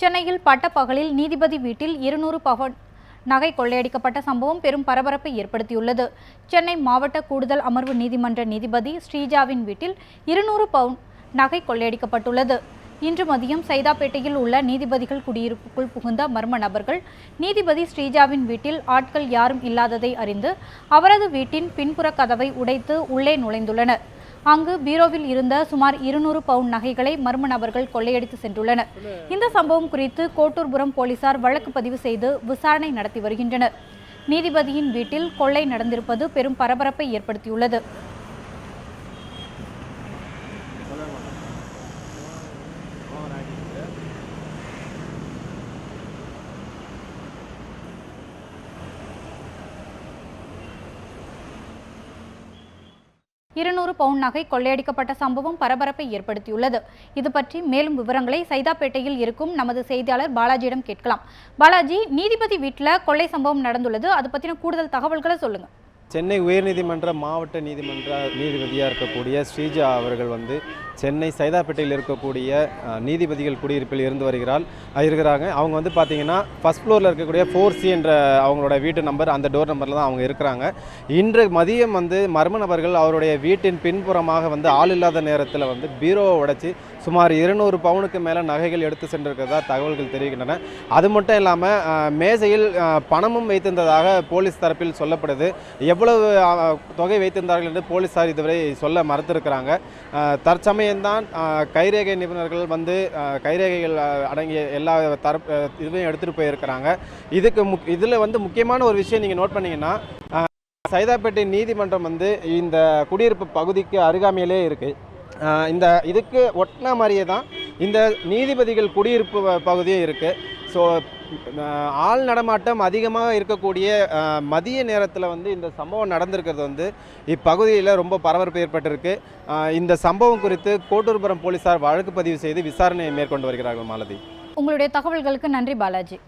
சென்னையில் பட்டப்பகலில் நீதிபதி வீட்டில் 200 பவுன் நகை கொள்ளையடிக்கப்பட்ட சம்பவம் பெரும் பரபரப்பை ஏற்படுத்தியுள்ளது. சென்னை மாவட்ட கூடுதல் அமர்வு நீதிமன்ற நீதிபதி ஸ்ரீஜாவின் வீட்டில் 200 பவுன் நகை கொள்ளையடிக்கப்பட்டுள்ளது. இன்று மதியம் சைதாப்பேட்டையில் உள்ள நீதிபதிகள் குடியிருப்புக்குள் புகுந்த மர்ம நபர்கள் நீதிபதி ஸ்ரீஜாவின் வீட்டில் ஆட்கள் யாரும் இல்லாததை அறிந்து அவரது வீட்டின் பின்புற கதவை உடைத்து உள்ளே நுழைந்துள்ளனர். அங்கு பீரோவில் இருந்த சுமார் 200 பவுன் நகைகளை மர்ம நபர்கள் கொள்ளையடித்து சென்றுள்ளனர். இந்த சம்பவம் குறித்து கோட்டூர்புரம் போலீசார் வழக்கு பதிவு செய்து விசாரணை நடத்தி வருகின்றனர். நீதிபதியின் வீட்டில் கொள்ளை நடந்திருப்பது பெரும் பரபரப்பை ஏற்படுத்தியுள்ளது. இருநூறு பவுன் நகை கொள்ளையடிக்கப்பட்ட சம்பவம் பரபரப்பை ஏற்படுத்தியுள்ளது. இது பற்றி மேலும் விவரங்களை சைதாப்பேட்டையில் இருக்கும் நமது செய்தியாளர் பாலாஜியிடம் கேட்கலாம். பாலாஜி, நீதிபதி வீட்டில் கொள்ளை சம்பவம் நடந்துள்ளது, அது பற்றின கூடுதல் தகவல்களை சொல்லுங்க. சென்னை உயர்நீதிமன்ற மாவட்ட நீதிபதியாக இருக்கக்கூடிய ஸ்ரீஜா அவர்கள் சென்னை சைதாப்பேட்டையில் இருக்கக்கூடிய நீதிபதிகள் குடியிருப்பில் இருந்து இருக்கிறாங்க. அவங்க பார்த்தீங்கன்னா ஃபர்ஸ்ட் ஃப்ளோரில் இருக்கக்கூடிய 4C என்ற அவங்களோட வீட்டு நம்பர், அந்த டோர் நம்பரில் தான் அவங்க இருக்கிறாங்க. இன்று மதியம் மர்ம நபர்கள் அவருடைய வீட்டின் பின்புறமாக ஆள் இல்லாத நேரத்தில் பீரோவை உடைச்சி சுமார் 200 பவுனுக்கு மேலே நகைகள் எடுத்து சென்றிருக்கிறதா தகவல்கள் தெரிவிக்கின்றன. அது மட்டும் இல்லாமல் மேசையில் பணமும் வைத்திருந்ததாக போலீஸ் தரப்பில் சொல்லப்படுது. எவ்வளவு தொகை வைத்திருந்தார்கள் என்று போலீஸார் இதுவரை சொல்ல மறுத்திருக்கிறாங்க. தற்சமயம்தான் கைரேகை நிபுணர்கள் கைரேகைகள் அடங்கிய எல்லா இதுவையும் எடுத்துகிட்டு போயிருக்கிறாங்க. இதில் முக்கியமான ஒரு விஷயம் நீங்கள் நோட் பண்ணிங்கன்னா, சைதாப்பேட்டை நீதிமன்றம் இந்த குடியிருப்பு பகுதிக்கு அருகாமையிலே இருக்குது. இதுக்கு ஒட்டின மாதிரியே தான் இந்த நீதிபதிகள் குடியிருப்பு பகுதியும் இருக்குது. ஸோ ஆள் நடமாட்டம் அதிகமாக இருக்கக்கூடிய மதிய நேரத்தில் இந்த சம்பவம் நடந்திருக்கிறது இப்பகுதியில் ரொம்ப பரபரப்பு ஏற்பட்டிருக்கு. இந்த சம்பவம் குறித்து கோட்டூர்புரம் போலீசார் வழக்கு பதிவு செய்து விசாரணை மேற்கொண்டு வருகிறார்கள். மாலதி, உங்களுடைய தகவல்களுக்கு நன்றி பாலாஜி.